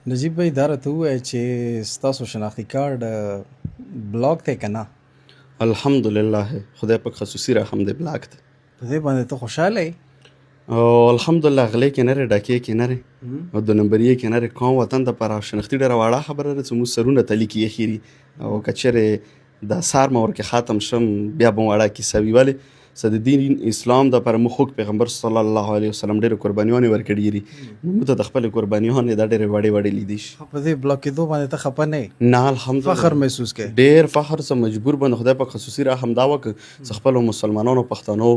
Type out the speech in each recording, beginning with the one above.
نجیب بھائی دا راته ووایه چې ستاسو شناختی کارډ بلاک دی که نه؟ الحمدلله خدای پاک خصوصي رحم دی بلاک دی. په دې باندې ته خوشحاله یې؟ او الحمدلله غلی کې نه رې ډکې کې نه رې او دو نمبرې کې نه رې قوم وطن دپاره شنختي ډېره واړه خبره ده چې موږ سرونه تلي کې ایښي دي او که چېرې د سار ما ورکې ختم شم بیا به واړه کیسه وي. ولې څه د دین اسلام دپاره موږ خوږ پیغمبر صلی الله علیه وسلم ډېرې قربانیانې ورکړي دي. موږ ته د خپلې قربانیانې دا ډېرې وړې وړې لیدې شي. په دې بلاک کېدو باندې ته خفه نه یې؟ نه الحمدلله فخر محسوس کوې؟ ډېر فخر څه مجبور باندې خدای پاک خصوصي رحم دا وکړ چې خپلو مسلمانانو پښتنو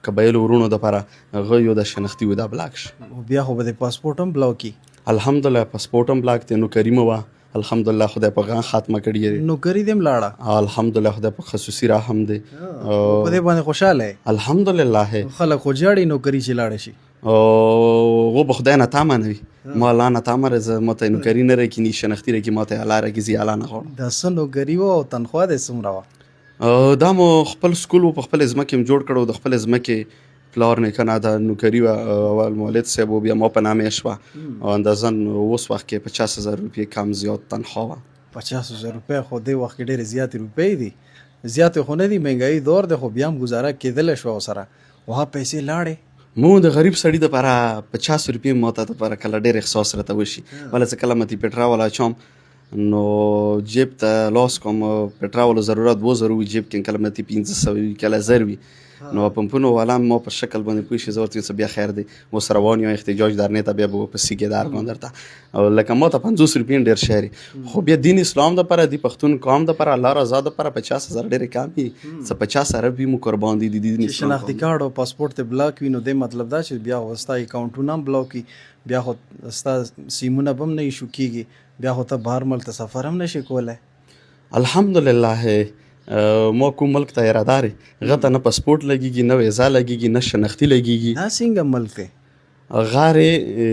قبایلو ورونو دپاره هغه یو د شنختي و دا بلاک شي. بیا خو به د پاسپورټ هم بلاک کي؟ الحمدلله پاسپورټ هم بلاک دی. نوکري مې وه الحمدلله خدای پاک هغه ختمه کړې دی. نوکري دې هم لاړه؟ الحمدلله خدای پاک خصوصي رحم دی. په دې باندې خوشحاله یې؟ الحمدلله. خلک خو جاړي نوکري چې لاړه شي. او به خدای نه تمه نه وي. ما الله نه تمه رزه ما ته نوکري نه راکړي شنختي راکړي ما ته الله راکړي الله نه غواړم. دا څه نوکري وه او تنخوا دې څومره وه؟ دا مو خپل سکول و په خپل ځمکې م جوړ کړو د خپل ځمکې پلار نیکه نه دا نوکري وه اول مولد صاحب و بیا ما په نامې شوه او اندازن اوس وخت کې 50,000 روپۍ کم زیات تنخوا وه. 50,000 روپۍ خو دې وخت کې ډېرې زیاتې روپۍ دي. زیاتې خو نه دي مهنګایي دور دی خو بیا هم ګزاره کېدلی شوه ورسره. هغه پیسې لاړې؟ مو د غریب سړي دپاره 50 روپۍ ما ته دپاره کله ډېر احساس راته وشي. ولې چې کله مې پټراول اچوم نو جیب ته لاس کوم پټراولو ضرورت 2,000 وي جیب کې کله مې 500 وي کله 1000 وي نو پمپونو والا ما په شکل باندې پوه شي زه ورته څه بیا خیر دی اوس روان یم احتجاج درنې ته بیا به ورپسې کېدار کوم درته او لکه ما ته 50 روپۍ ډېر شی خو بیا دین اسلام دپاره د پښتون قوم دپاره الله رضا دپاره 50,000 ډېرې کم دي. څه 50 عرب وي مو قربان دي د دین اسلام. شناختی کارډ او پاسپورټ ته بلاک وي نو دې مطلب دا چې بیا خو ستا اکاونټونه هم بلاک وي بیا خو ستا سیمونه به هم نه ایشو کېږي بیا خو ته بهر ملک ته سفر هم نشي کولی. الحمدلله ما کوم ملک ته اراده لري هغه ته نه پاسپورټ لګېږي نه ویزا لګېږي نه شنختي لګېږي. دا څنګه ملک دی؟ غارې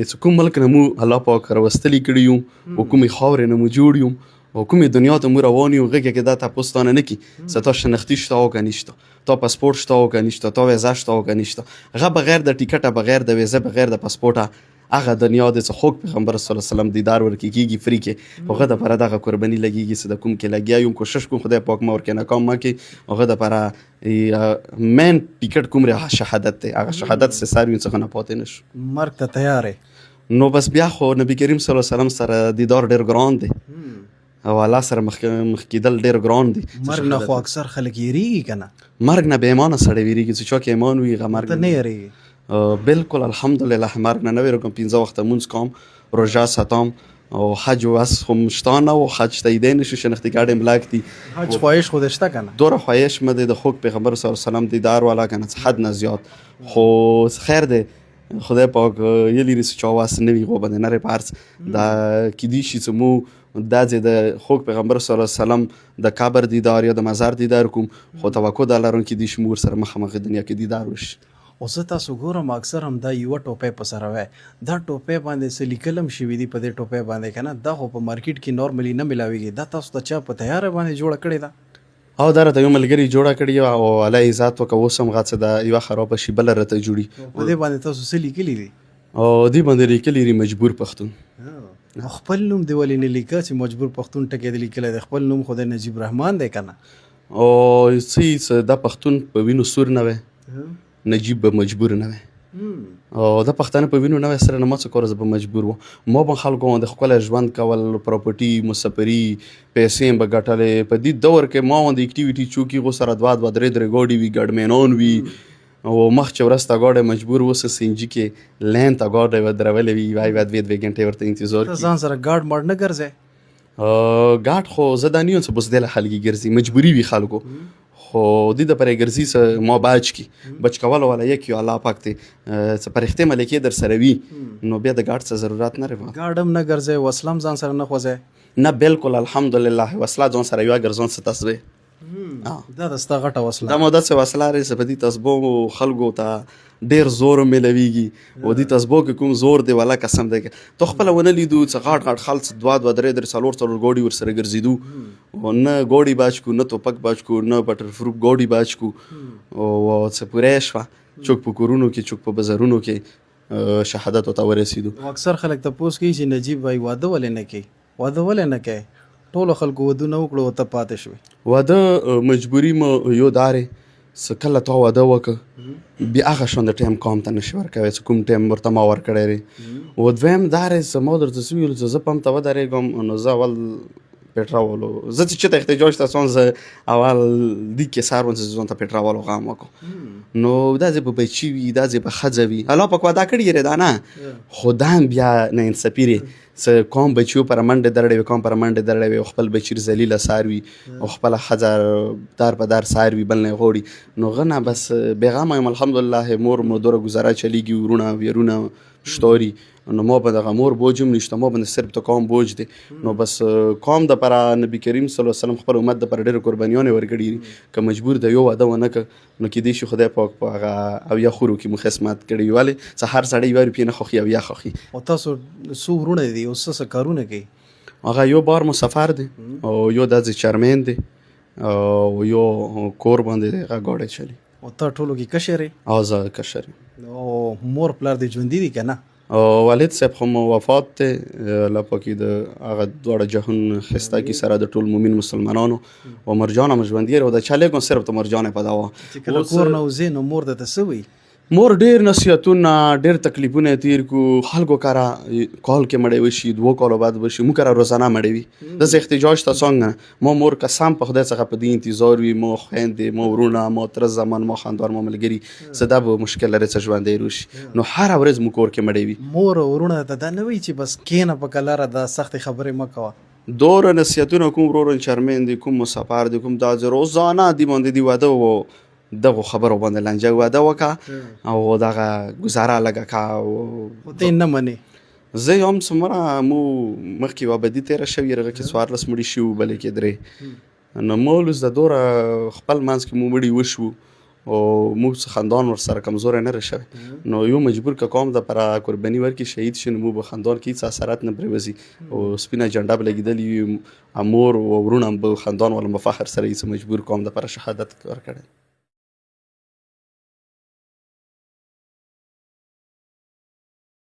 چې کوم ملک نه مو الله پاک راوستلي کړي یو او کومې خاورې نه مو جوړ یو او کومې دنیا ته مو روان یو هغې کې دا تپوس تانه نه کړي څه تا شنختي شته او که نشته تا پاسپورټ شته او که نشته تا ویزا شته او که نشته هغه بغیر د ټیکټه بغیر د ویزا بغیر د پاسپورټه هغه دنیا د څه خوږ پیغمبر صلی الله علیه وسلم دیدار ورکې کېږي فری کې هغه دپاره دغه قرباني لګېږي چې د کوم کې لګیا یم کوشش کوم خدای پاک ما ورکې ناکام مه کړي هغه دپاره مین ټیکټ کوم دی شهادت دی هغه شهادت چې سر وي څخه نه پاتې نه شو. مرګ ته تیار یې؟ نو بس بیا خو نبی کریم صلی الله علیه وسلم سره دیدار ډېر ګران دی او الله سره مخ کېدل ډېر ګران دي. مرګ نه خو اکثر خلک یېرېږي که نه؟ مرګ نه بې ایمانه سړی ویرېږي چې چا کې ایمان وي هغه مرګ ته نه یېرېږي؟ بالکل الحمدلله مرګ نه ویرېږم 15 وخته مونځ کوم روژه ساتم او حج وس خو شته نه و حج ته یې دی نه شو شنختي کارډ یې بلاک دي. حج خواهش خو دې شته که نه؟ دوره خواهش مې دی د خوږ پیغمبر صلی الله علیه وسلم دیدار والا که نه څه حد نه زیات خو خیر دی خدای پاک یه لیرې چې چا واس نه وي هغو باندې نه پارس دا کیدی شي چې مو دا ځای د خوږ پیغمبر صلی الله علیه وسلم د قبر دیدار یا د مزار دیدار کوم خو توقع دا لرم کیدی شي مو ورسره مخامخ دنیا کې دیدار وشي. او زه تاسو ګورم اکثر هم دا یوه ټوپۍ په سره وی دا ټوپۍ باندې څه لیکل هم شوي دي په دې ټوپۍ باندې که نه دا خو په مارکیټ کې نارملي نه ملاویږي دا تاسو ته چا په تیاره باندې جوړه کړې ده؟ او دا راته یو ملګري جوړه کړې وه او الله یې عزت وکړه اوس هم هغه څه د یوه خرابه شي بله راته جوړي په دې باندې تاسو څه لیکلي دي؟ او دې باندې لیکلي دي مجبور پښتون. خپل نوم دې ولې نه لیکه چې مجبور پښتون ټکی دې لیکلی دی خپل نوم خو د نجیب رحمان دی که نه؟ او څه دا پښتون په وینو سور نه وی نجیب به مجبور نه وی او د پښتانه په وینو نه وی سره نه ما څه کوره زه به مجبور وم ما به خلکو د ښکلی ژوند کول پراپرټي مسافري پیسې به ګټلې په دې دور کې ما د اکټیویټي چوکي غو سره 2 درې ګاډي وي ګډمینان وي او مخ چې ورسته ګاډی مجبور اوس سینجي کې لین ته ګاډی ودرولې وي وای 2 غنټې ورته انتظار ته ځان سره ګاډ ماډ نه ګرځې؟ ګاډ خو زه دا نه یم چې بزدله خلک ګرځي مجبوري وي خلکو خو دې دپاره یې ګرځي څه ما بچ کړي بچ کولو والا یک یو الله پاک دی څه فرښتې ملکې در سره وي نو بیا د ګاډ څه ضرورت نه لري. ګاډ هم نه ګرځې وسله هم ځان سره نه خوځې؟ نه بالکل الحمدلله وسله ځان سره یوه ګرځون څه تصویر دا د ستا غټه وسله دا مو داسې وسله لري چې په دې تسبو خلکو ته ډېر زور میلویږي او دې تسبو کې کوم زور دی والا قسم دی تو خپله ونه لیدو چې غاټ خلک 2 درې څلور ګاډي ورسره ګرځېدو او نه ګاډي باج کو نه توپک باج کو نه بټر فروټ ګاډي باج کو او څه پوره شوه چوک په کورونو کې چوک په بازارونو کې شهادت ته ورسېدو. نو اکثر خلک تپوس کوي چې نجیب وای واده ولې نه کوي، واده ولې نه کوي؟ ټولو خلکو ودونه وکړو او ته پاتې شوې. واده مجبوري مو یو دارې څه کله تا واده وکړه بیا هغه شان د ټایم قام ته نشي ورکوی چې کوم ټایم ورته ما ورکړی دی. او دویم دارې څه ما درته څه ویلو چې زه پمپ ته ودرېږم نو زه اول پټرولو زه چې چېرته احتجاج ته سوم زه اول دیګ کې سهار ون چې ځان ته پټرولو غم وکړو. نو دا ځای به بچي وي دا ځای به ښځه وي الله پاک واده کړي یې دا نه خو دا هم بیا ناانصافي دی څه کوم بچیو پر منډې درړی وي کوم پر منډې درړی وي او خپل بچي ذلیله څاروي او خپله ښځه دار په دار څاروي بل نه غواړي. نو هغه نه بس بېغمه یم الحمدلله مور مو دوره ګزاره چلیږي ورونه ویرونه شتوري نو ما به دغه مور بوج هم نشته ما باندې صرف د قوم بوج دی. نو بس قوم دپاره نبي کریم صلی الله علیه وسلم خپل امت دپاره ډېرې قربانیانې ورکړي دي که مجبور د یو واده ونه کړه نو کیدای شي خدای پاک په هغه اویا خورو کې مو خدمت کړی وي ولې څه هر سړی یوه روپۍ نه خوښي اویا خوښي. او تاسو څو ورونه دي او څه کارونه کوي؟ هغه یو بار مو سفر دی او یو داسې چرمین دی او یو کور باندې دی هغه ګاډی چلي. او ته ټولو کې کشر یې؟ او زه کشر یم. او مور پلار دې ژوندي دي که نه؟ والد صاحب خو وفات دی الله پاکي د هغه دواړه جهان خسته کي سره د ټول مؤمن مسلمانانو او مرجانه مو ژوندي او د چا لیکن صرف د مرجانه په دا وه چې کله کور نه وځې نو مور درته څه وایي؟ مور ډېر نصیحتونه ډېر تکلیفونه تیر کو خلکو کاره کال کې مړی وشي 2 کالو بعد وشي موږ کاره روزانه مړی وي داسې احتجاج ته څنګه ما مور قسم په خدای څخه په دې انتظار وي ما خویندې ما ورونه ما تره زمان ما خاندار ما ملګري څه دا به مشکل لري څه ژوندی روشي نو هره ورځ موږ کور کې مړی وي. مور او ورونه ته دا نه وایي چې بس کښېنه په کلاره دا سختې خبرې مه کوه؟ دوره نصیحتونه کوم ورور چرمین دي کوم مسافر دي کوم دا روزانه دی باندې دی واده و دغه خبرو باندې لانجه واده وکړه او دغه ګزاره لږه کړه خو ته یې نه منې؟ زه هم څومره مو مخکې یوه بدي تېره شوې هغه کې 14 مړي شوي بلې کې 3 نو مو لوس د دوره خپل منځ کې مو مړي وشو او موږ څه خاندان ورسره کمزوری نه رسوي نو یو مجبور که قوم دپاره قرباني ورکړي شهید شي نو موږ به خاندان کې هېڅ اثرات نه پرېوځي او سپینه جنډه به لګېدلې وي مور او ورونه به خاندان والا به فخر سره هېڅ مجبور قوم دپاره شهادت ورکړی.